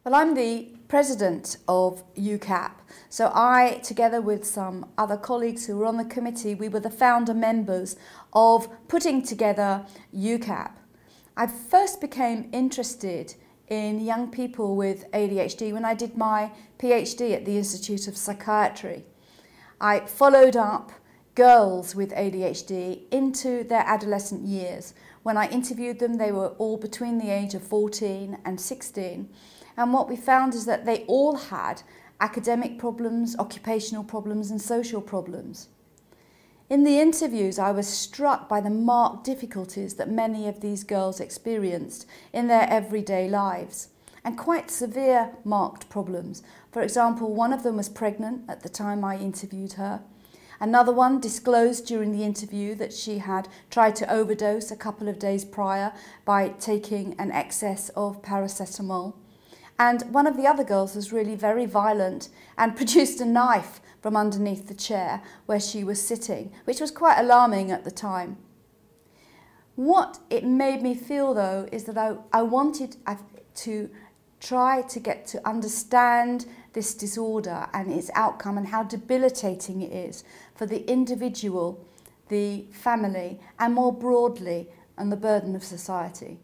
Well, I'm the president of UKAP. So I, together with some other colleagues who were on the committee, we were the founder members of putting together UKAP. I first became interested in young people with ADHD when I did my PhD at the Institute of Psychiatry. I followed up girls with ADHD into their adolescent years. When I interviewed them, they were all between the age of 14 and 16. And what we found is that they all had academic problems, occupational problems, and social problems. In the interviews, I was struck by the marked difficulties that many of these girls experienced in their everyday lives, and quite severe marked problems. For example, one of them was pregnant at the time I interviewed her. Another one disclosed during the interview that she had tried to overdose a couple of days prior by taking an excess of paracetamol. And one of the other girls was really very violent and produced a knife from underneath the chair where she was sitting, which was quite alarming at the time. What it made me feel, though, is that I wanted to try to get to understand this disorder and its outcome and how debilitating it is for the individual, the family, and more broadly, and the burden of society.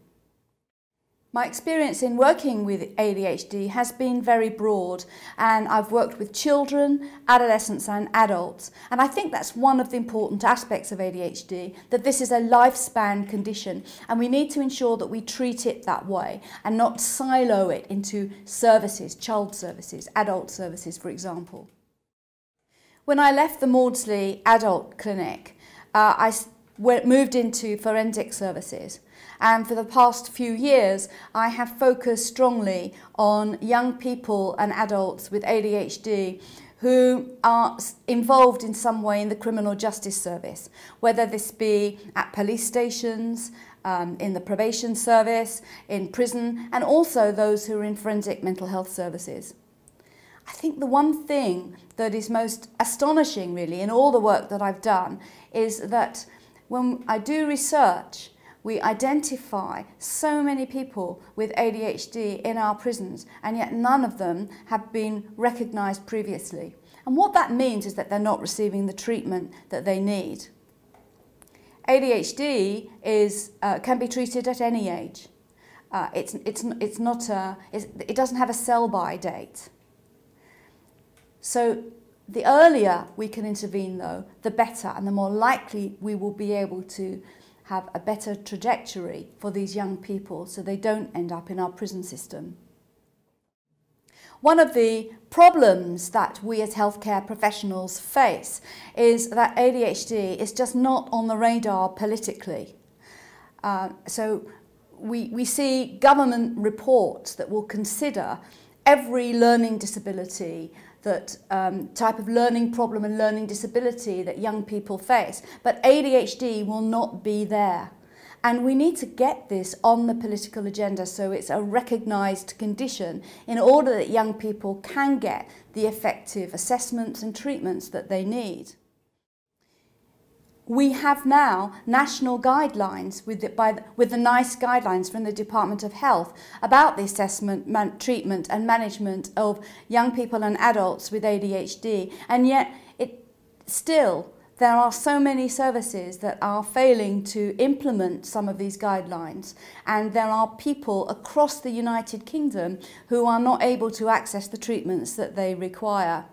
My experience in working with ADHD has been very broad, and I've worked with children, adolescents and adults. And I think that's one of the important aspects of ADHD, that this is a lifespan condition, and we need to ensure that we treat it that way and not silo it into services, child services, adult services, for example. When I left the Maudsley Adult Clinic, I moved into forensic services. And for the past few years, I have focused strongly on young people and adults with ADHD who are involved in some way in the criminal justice service, whether this be at police stations, in the probation service, in prison, and also those who are in forensic mental health services. I think the one thing that is most astonishing, really, in all the work that I've done is that when I do research, we identify so many people with ADHD in our prisons, and yet none of them have been recognised previously. And what that means is that they're not receiving the treatment that they need. ADHD can be treated at any age. It doesn't have a sell-by date. So the earlier we can intervene, though, the better, and the more likely we will be able to have a better trajectory for these young people so they don't end up in our prison system. One of the problems that we as healthcare professionals face is that ADHD is just not on the radar politically. So we see government reports that will consider every learning disability, that type of learning problem and learning disability that young people face. But ADHD will not be there. And we need to get this on the political agenda so it's a recognised condition in order that young people can get the effective assessments and treatments that they need. We have now national guidelines with the NICE guidelines from the Department of Health about the assessment, treatment and management of young people and adults with ADHD, and yet still there are so many services that are failing to implement some of these guidelines, and there are people across the United Kingdom who are not able to access the treatments that they require.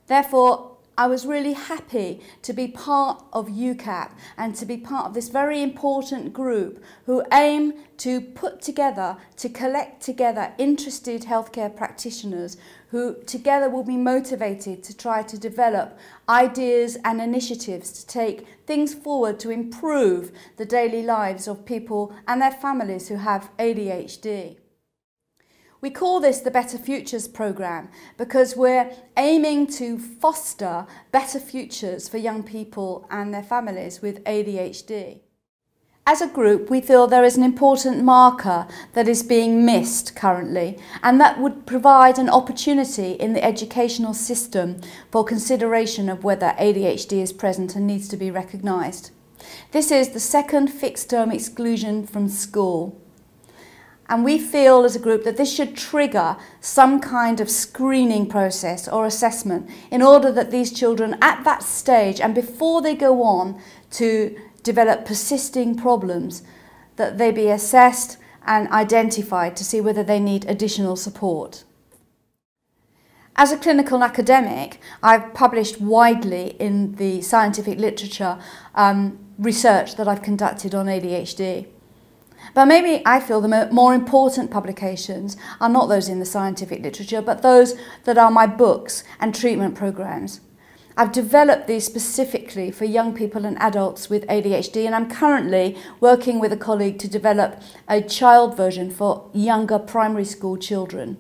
Therefore, I was really happy to be part of UKAP and to be part of this very important group who aim to collect together interested healthcare practitioners who together will be motivated to try to develop ideas and initiatives to take things forward to improve the daily lives of people and their families who have ADHD. We call this the Better Futures programme because we're aiming to foster better futures for young people and their families with ADHD. As a group, we feel there is an important marker that is being missed currently, and that would provide an opportunity in the educational system for consideration of whether ADHD is present and needs to be recognised. This is the second fixed-term exclusion from school. And we feel as a group that this should trigger some kind of screening process or assessment in order that these children at that stage and before they go on to develop persisting problems, that they be assessed and identified to see whether they need additional support. As a clinical academic, I've published widely in the scientific literature research that I've conducted on ADHD. But maybe I feel the more important publications are not those in the scientific literature, but those that are my books and treatment programs. I've developed these specifically for young people and adults with ADHD, and I'm currently working with a colleague to develop a child version for younger primary school children.